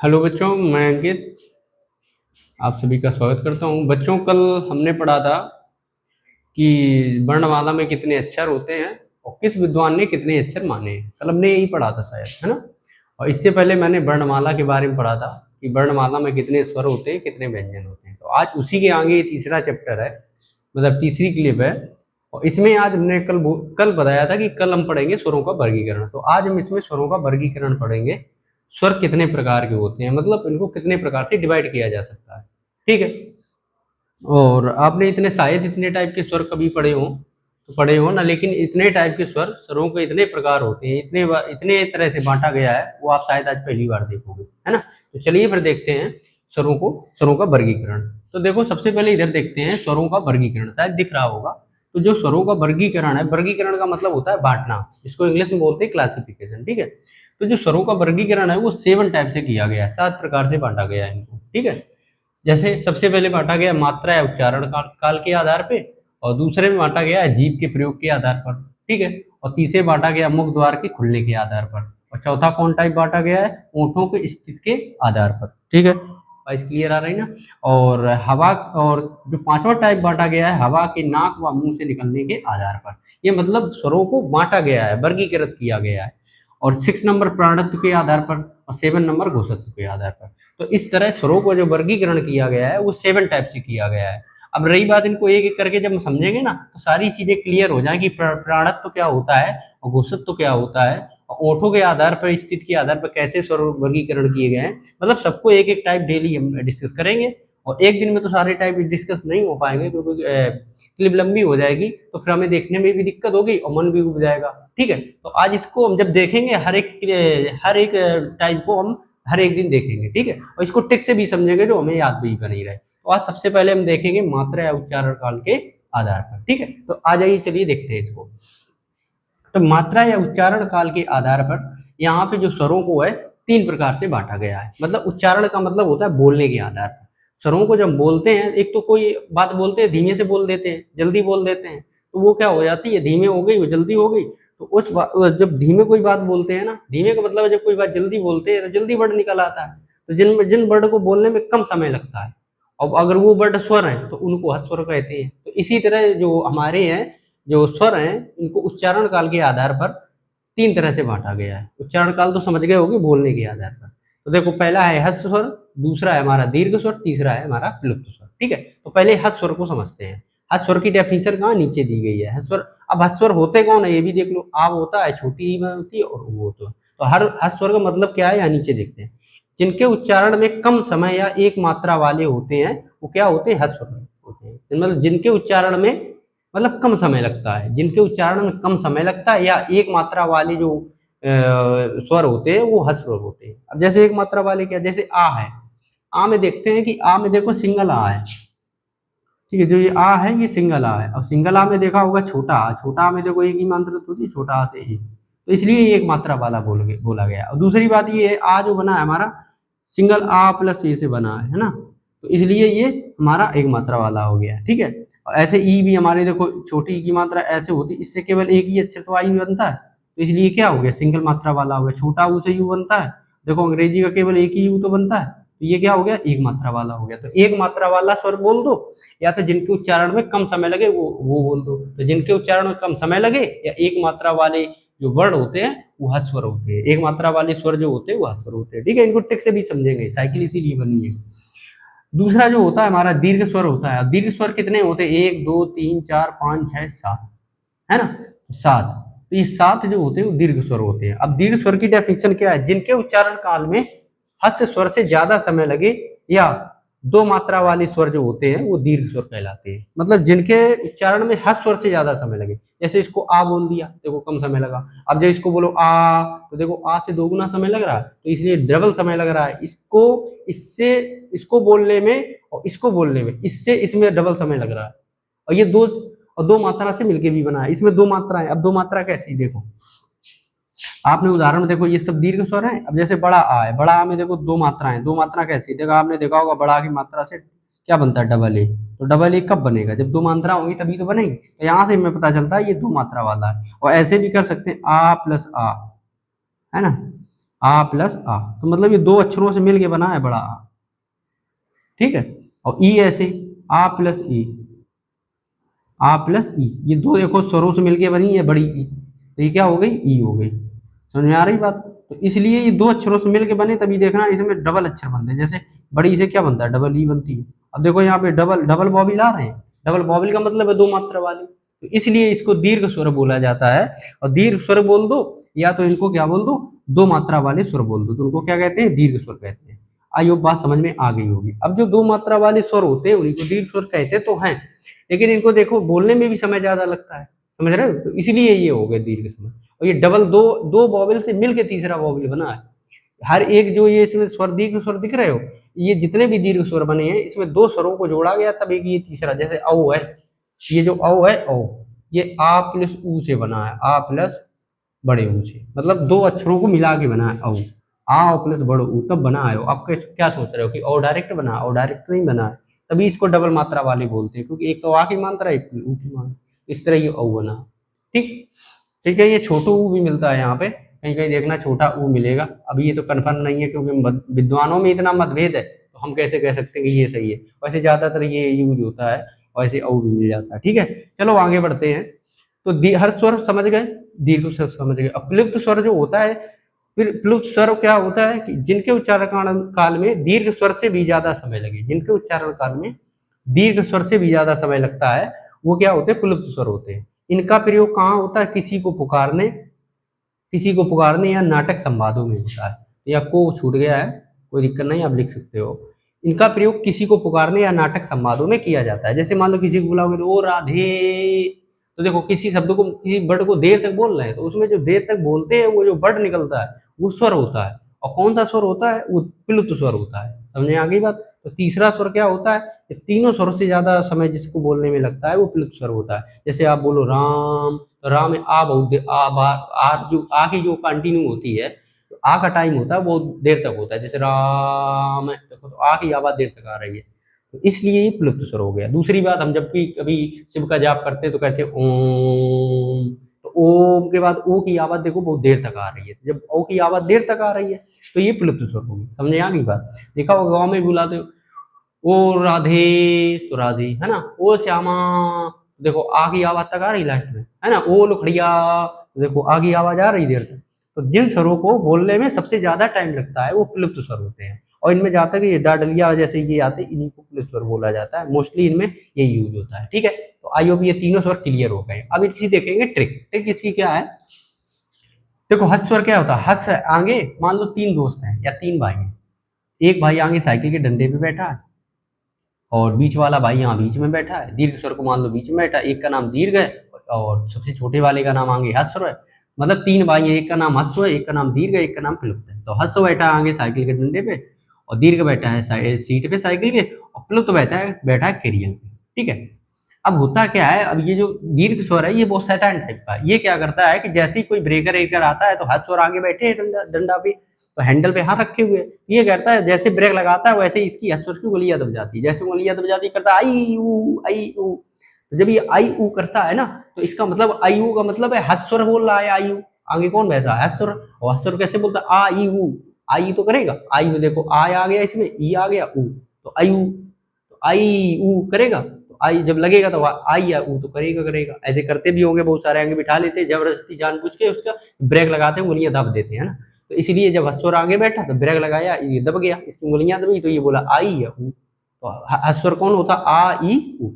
Hello बच्चों, मैं अंकित आप सभी का स्वागत करता हूँ। बच्चों, कल हमने पढ़ा था कि वर्णमाला में कितने अक्षर होते हैं और किस विद्वान ने कितने अक्षर माने हैं। कल हमने यही पढ़ा था शायद, है ना। और इससे पहले मैंने वर्णमाला के बारे में पढ़ा था कि वर्णमाला में कितने स्वर होते हैं, कितने व्यंजन होते हैं। तो आज उसी के आगे ये तीसरा चैप्टर है, मतलब तीसरी क्लिप है। और इसमें आज हमने कल बताया था कि कल हम पढ़ेंगे स्वरों का वर्गीकरण। तो आज हम इसमें स्वरों का वर्गीकरण पढ़ेंगे। स्वर कितने प्रकार के होते हैं, मतलब इनको कितने प्रकार से डिवाइड किया जा सकता है। ठीक है। और आपने शायद इतने टाइप के स्वर कभी पढ़े हो तो पढ़े हो ना, लेकिन इतने टाइप के स्वरों के इतने प्रकार होते हैं, इतने तरह से बांटा गया है, वो आप शायद आज पहली बार देखोगे, है ना। तो चलिए फिर देखते हैं स्वरों का वर्गीकरण। तो देखो, सबसे पहले इधर देखते हैं स्वरों का वर्गीकरण, शायद दिख रहा होगा। तो जो स्वरों का वर्गीकरण है, वर्गीकरण का मतलब होता है बांटना, जिसको इंग्लिश में बोलते हैं क्लासिफिकेशन। ठीक है। तो जो स्वरों का वर्गीकरण है वो 7 टाइप से किया गया है, 7 प्रकार से बांटा गया है इनको। ठीक है। जैसे सबसे पहले बांटा गया मात्रा या उच्चारण काल के आधार पे, और दूसरे में बांटा गया जीभ के प्रयोग के आधार पर। ठीक है। और तीसरे बांटा गया मुख द्वार के खुलने के आधार पर। और चौथा कौन टाइप बांटा गया है, ओंठों के स्थिति के आधार पर। ठीक है, वाइस क्लियर आ रही ना। और हवा, और जो पांचवा टाइप बांटा गया है हवा के नाक व मुंह से निकलने के आधार पर। ये मतलब स्वरों को बांटा गया है, वर्गीकृत किया गया है। और 6 नंबर प्राणत्व के आधार पर, और 7 नंबर घोषत्व के आधार पर। तो इस तरह स्वरों को जो वर्गीकरण किया गया है वो 7 टाइप से किया गया है। अब रही बात, इनको एक एक करके जब हम समझेंगे ना तो सारी चीजें क्लियर हो जाएंगी। प्राणत्व क्या होता है और घोषत्व क्या होता है, और ओठों के आधार पर, स्थिति के आधार पर कैसे स्वर वर्गीकरण किए गए हैं। मतलब सबको एक एक टाइप डेली हम डिस्कस करेंगे। और एक दिन में तो सारे टाइप डिस्कस नहीं हो पाएंगे, क्योंकि क्लिप लंबी हो जाएगी तो फिर हमें देखने में भी दिक्कत होगी और मन भी उब जाएगा। ठीक है। तो आज इसको हम जब देखेंगे, हर एक टाइप को हम हर एक दिन देखेंगे। ठीक है। और इसको टिक से भी समझेंगे जो हमें याद भी बनी रहे। तो आज सबसे पहले हम देखेंगे मात्रा या उच्चारण काल के आधार पर। ठीक है। तो आ जाइए, चलिए देखते हैं इसको। तो मात्रा या उच्चारण काल के आधार पर यहाँ पे जो स्वरों को है 3 प्रकार से बांटा गया है। मतलब उच्चारण का मतलब होता है बोलने के आधार पर। स्वरों को जब बोलते हैं, एक तो कोई बात बोलते हैं धीमे से बोल देते हैं, जल्दी बोल देते हैं, तो वो क्या हो जाती है, धीमे हो गई, वो जल्दी हो गई। तो जब धीमे कोई बात बोलते हैं ना, धीमे का मतलब जब कोई बात जल्दी बोलते हैं तो जल्दी वर्ड निकल आता है। तो जिन वर्ड को बोलने में कम समय लगता है, अब अगर वो वर्ड स्वर है तो उनको हस्वर कहते हैं। तो इसी तरह जो हमारे हैं, जो स्वर हैं, इनको उच्चारण काल के आधार पर 3 तरह से बांटा गया है। उच्चारण काल तो समझ गए होंगे, बोलने के आधार पर। तो देखो, पहला है हस्व स्वर, दूसरा है हमारा दीर्घ स्वर, तीसरा है हमारा प्लुप्त स्वर। ठीक है। तो पहले हस्व स्वर को समझते हैं। हस्व स्वर की डेफिनेशन कहाँ नीचे दी गई है। हस्व स्वर, अब हस्व स्वर होते कौन है ये भी देख लो। आब होता है, छोटी ई होती है, और वो होता है। तो हर हस्व स्वर का मतलब क्या है, यहाँ नीचे देखते हैं। जिनके उच्चारण में कम समय या एक मात्रा वाले होते हैं वो क्या होते हैं, हस्व स्वर होते हैं। मतलब जिनके उच्चारण में मतलब कम समय लगता है, जिनके उच्चारण में कम समय लगता है, या एक मात्रा वाले जो स्वर होते हैं वो हस्व स्वर होते हैं। अब जैसे एक मात्रा वाले क्या, जैसे आ है, आ में देखते हैं कि आ में देखो सिंगल आ है। ठीक है। जो ये आ है ये सिंगल आ है, और सिंगल आ में देखा होगा छोटा आ, छोटा आ में देखो एक ही मात्रा होती है, छोटा आ से एक, तो इसलिए ये एक मात्रा वाला बोला गया। और दूसरी बात ये है, आ जो बना है हमारा सिंगल आ प्लस ए से बना है ना, तो इसलिए ये हमारा एक मात्रा वाला हो गया। ठीक है। और ऐसे ई भी हमारे देखो, छोटी ई की मात्रा ऐसे होती, इससे केवल एक ही अक्षर तो आई बनता है, तो इसलिए क्या हो गया, सिंगल मात्रा वाला हो गया। छोटा ऊ से यू बनता है, देखो अंग्रेजी का केवल एक ही यू तो बनता है, तो ये क्या हो गया, एक मात्रा वाला हो गया। तो एक मात्रा वाला स्वर बोल दो, या तो जिनके उच्चारण में कम समय लगे वो बोल दो। तो जिनके उच्चारण में कम समय लगे या एक मात्रा वाले जो वर्ड होते हैं वो हस्वर होते हैं, एक मात्रा वाले स्वर जो होते हैं वो हस्वर होते हैं। ठीक है। इनको टिक से भी समझेंगे, साइकिल इसीलिए बनी है। दूसरा जो होता है हमारा दीर्घ स्वर होता है। दीर्घ स्वर कितने होते हैं, 1 2 3 4 5 6 7, है ना, 7। तो ये 7 जो होते हैं वो दीर्घ स्वर होते हैं। अब दीर्घ स्वर की डेफिनेशन क्या है, जिनके उच्चारण काल में हस्त स्वर से ज्यादा समय लगे, या 2 मात्रा वाले स्वर जो होते हैं वो दीर्घ स्वर कहलाते हैं। मतलब जिनके उच्चारण में हस्त स्वर से ज्यादा समय लगे। जैसे इसको आ बोल दिया, देखो कम समय लगा। अब जब इसको बोलो आ, तो देखो आ से 2 गुना समय लग रहा है, तो इसलिए डबल समय लग रहा है। इसको बोलने में और इसको बोलने में, इसमें डबल समय लग रहा है। और ये दो मात्रा से मिलके भी बना है। इसमें 2 मात्राएं। अब 2 मात्रा कैसी, देखो आपने उदाहरण देखो, ये सब दीर्घ स्वर है। अब जैसे बड़ा आ है, बड़ा आ में देखो 2 मात्राएं, 2 मात्रा कैसी, देखो आपने देखा होगा बड़ा आ की मात्रा से क्या बनता है, डबल ए। तो डबल ए कब बनेगा, जब 2 मात्रा होंगी तभी तो बनेगी। तो यहाँ से हमें पता चलता है ये 2 मात्रा वाला है। और ऐसे भी कर सकते हैं, आ प्लस आ, है ना, आ प्लस आ, तो मतलब ये दो अक्षरों से मिलके बना है बड़ा आ, ठीक है। और ई ऐसे आ प्लस ई, आ प्लस ई, ये दो देखो स्वरों से मिलके बनी है बड़ी ई, तो ये क्या हो गई, ई हो गई। समझ में आ रही बात? तो इसलिए ये दो अक्षरों से मिलके बने, तभी देखना इसमें डबल अक्षर बनते हैं। जैसे बड़ी से क्या बनता है, डबल ई बनती है। अब देखो यहाँ पे डबल डबल बॉबिल आ रहे हैं, डबल बॉबिल का मतलब है दो मात्रा वाली, तो इसलिए इसको दीर्घ स्वर बोला जाता है। और दीर्घ स्वर बोल दो, या तो इनको क्या बोल दो, दो मात्रा वाले स्वर बोल दो, तो उनको क्या कहते हैं, दीर्घ स्वर कहते हैं। आई होप बात समझ में आ गई होगी। अब जो दो मात्रा वाले स्वर होते हैं उन्हीं को दीर्घ स्वर कहते तो हैं, लेकिन इनको देखो बोलने में भी समय ज्यादा लगता है, समझ रहे हो, तो इसलिए ये हो गए दीर्घ स्वर। और ये डबल दो दो वॉवेल से मिलके तीसरा वॉवेल बना है। हर एक जो ये इसमें स्वर दीर्घ स्वर दिख रहे हो, ये जितने भी दीर्घ स्वर बने हैं इसमें दो स्वरों को जोड़ा गया तब एक ये तीसरा, जैसे औ है, ये जो औ है औ, ये आ प्लस ऊ से बना है, आ प्लस बड़े ऊ से, मतलब दो अक्षरों को मिला के बना है औ, आ प्लस बड़े ऊ तब बना है। आप क्या सोच रहे हो कि और डायरेक्ट बना, और डायरेक्ट नहीं बना है, तभी इसको डबल मात्रा वाले बोलते हैं, क्योंकि एक तो आ की मात्रा है, एक ऊ की मात्रा, इस तरह ये औ बना। ठीक, ठीक है। ये छोटू ऊ भी मिलता है यहाँ पे, कहीं कहीं देखना छोटा ऊ मिलेगा। अभी ये तो कन्फर्म नहीं है क्योंकि विद्वानों में इतना मतभेद है, तो हम कैसे कह सकते हैं कि ये सही है। वैसे ज्यादातर ये यूज होता है, वैसे औ भी मिल जाता है। ठीक है, चलो आगे बढ़ते हैं। तो हर स्वर समझ गए, दीर्घ स्वर समझ गए। अब प्लुप्त स्वर जो होता है, फिर प्लुप्त स्वर क्या होता है कि जिनके उच्चारण काल में दीर्घ स्वर से भी ज्यादा समय लगे, जिनके उच्चारण काल में दीर्घ स्वर से भी ज्यादा समय लगता है, वो क्या होते हैं, प्लुप्त स्वर होते हैं। इनका प्रयोग कहाँ होता है, किसी को पुकारने या नाटक संवादों में होता है। या को छूट गया है, कोई दिक्कत नहीं, आप लिख सकते हो। इनका प्रयोग किसी को पुकारने या नाटक संवादों में किया जाता है। जैसे मान लो किसी को बुलाओगे तो ओ राधे, तो देखो किसी शब्द को, किसी वर्ड को देर तक बोल रहे हैं, तो उसमें जो देर तक बोलते हैं वो जो वर्ड निकलता है वो स्वर होता है। और कौन सा स्वर होता है, वो प्लुप्त स्वर होता है। समझ में आ गई बात? तो तीसरा स्वर क्या होता है, तीनों स्वरों से ज्यादा समय जिसको बोलने में लगता है वो प्लुप्त स्वर होता है। जैसे आप बोलो राम, तो राम में आ बहुत देर, आ बार, आ जो आ की जो कंटिन्यू होती है, तो आ का टाइम होता है बहुत देर तक होता है। जैसे राम देखो, तो आ की आवाज देर तक आ रही है, तो इसलिए ये प्लुप्त स्वर हो गया। दूसरी बात, हम जब भी कभी शिव का जाप करते हैं तो कहते हैं ओम, तो ओम के बाद ओ की आवाज देखो बहुत देर तक आ रही है। जब ओ की आवाज देर तक आ रही है तो ये प्लुप्त स्वर होगी। समझ आ गई बात? देखा होगा गाँव में बुलाते हो ओ राधे, तो राधे है ना, ओ श्यामा, देखो आ की आवाज तक आ रही लास्ट में, है ना, ओ लुखड़िया, देखो आ की आवाज आ रही देर तक। तो जिन स्वरों को बोलने में सबसे ज्यादा टाइम लगता है वो प्लुप्त स्वर होते हैं। और इनमें जहाँ तक ये डाडलिया जैसे ये आते हैं, इन्हीं को प्लुप्त स्वर बोला जाता है। मोस्टली इनमें ये यूज होता है। ठीक है, तो आई होप ये तीनों स्वर क्लियर हो गए। अब इसी देखेंगे ट्रिक। ट्रिक इसकी क्या है, देखो हस स्वर क्या होता है, हस आगे मान लो तीन दोस्त हैं या तीन भाई हैं, एक भाई आगे साइकिल के डंडे पे बैठा है और बीच वाला भाई यहाँ बीच में बैठा है। दीर्घ स्वर को मान लो बीच में बैठा है, एक का नाम दीर्घ है और सबसे छोटे वाले का नाम आगे हस्व है। मतलब तीन भाई हैं, एक का नाम हस्व है, एक का नाम दीर्घ है, एक का नाम प्लुप्त है। तो हस्व बैठा है आगे साइकिल के डंडे पे, और दीर्घ बैठा है सीट पे साइकिल के, और प्लुप्त बैठा है कैरियर पे। ठीक है, अब होता क्या है, अब ये जो दीर्घ स्वर है ये बहुत शैतान टाइप का है। ये क्या करता है कि जैसे ही कोई ब्रेकर वेकर आता है तो हस स्वर आगे बैठे हैं डंडा पे, तो हैंडल पे हाथ रखे हुए, ये कहता है जैसे ब्रेक लगाता है वैसे ही इसकी हस स्वर की उंगलियां दब जाती है। जैसे उंगलियां दब जाती है करता है आई ऊ आई ऊ। तो जब ये आई ऊ करता है ना, तो इसका मतलब आई ऊ का मतलब है हस स्वर बोल रहा है आई ऊ। आगे कौन बैठा है, हस स्वर। और हस स्वर कैसे बोलता है, आ ई ऊ, आई तो करेगा, आई में देखो आई आ गया, इसमें ई आ गया ऊ, तो आई ऊ, तो आई ऊ करेगा, आई जब लगेगा तो आई या ऊ तो करेगा। ऐसे करते भी होंगे बहुत सारे, आगे बिठा लेते जबरदस्ती जानबूझ के उसका ब्रेक लगाते हैं, उंगलियां दब देते हैं ना। तो इसलिए जब हस्वर आगे बैठा तो ब्रेक लगाया, ये दब गया, इसकी उंगलियां दबी, तो ये बोला आई या ऊ। तो हस्वर कौन होता, आ ई ऊ।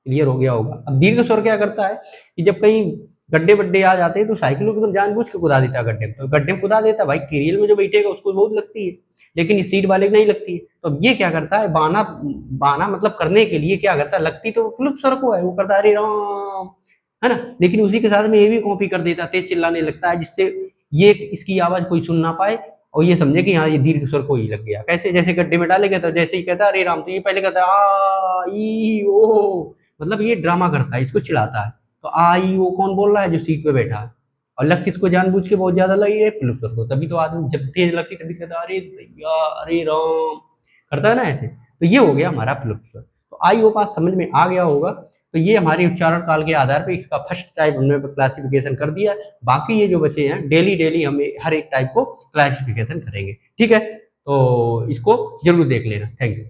क्लियर हो गया होगा। अब दीर्घ स्वर क्या करता है कि जब कहीं गड्ढे वड्ढे आ जाते हैं तो साइकिलों को एकदम जानबूझ के कुदा देता है गड्ढे में, तो गड्ढे में कुदा देता है भाई, केरियल में जो बैठेगा उसको बहुत लगती है, लेकिन इस सीट वाले को नहीं लगती है। तो अब ये क्या करता है, बाना बाना मतलब करने के लिए क्या करता है, लगती तो प्लुप्त स्वर को है, वो करता है अरे राम, है ना, लेकिन उसी के साथ में ये भी कॉपी कर देता है, तेज चिल्लाने लगता है, जिससे ये इसकी आवाज कोई सुन ना पाए और ये समझे कि हाँ ये दीर्घ स्वर को ही लग गया। कैसे, जैसे गड्ढे में डालेगा तो जैसे ही कहता है अरे राम, तो ये पहले कहता है आ ई ओ, मतलब ये ड्रामा करता है, इसको चिढ़ाता है। तो आई वो कौन बोल रहा है, जो सीट पे बैठा है, और लग किसको जानबूझ के बहुत ज्यादा लगी है, प्लुप्त स्वर को। तभी तो आदमी जब तेज लगती तभी कहता है अरे भैया अरे राम, करता है ना ऐसे। तो ये हो गया हमारा प्लुप्त स्वर। तो तो आई होप आज समझ में आ गया होगा। तो ये हमारे उच्चारण काल के आधार पे इसका फर्स्ट टाइप हमने क्लासिफिकेशन कर दिया। बाकी ये जो बचे हैं डेली हमें हर एक टाइप को क्लासिफिकेशन करेंगे। ठीक है, तो इसको जरूर देख लेना। Thank you.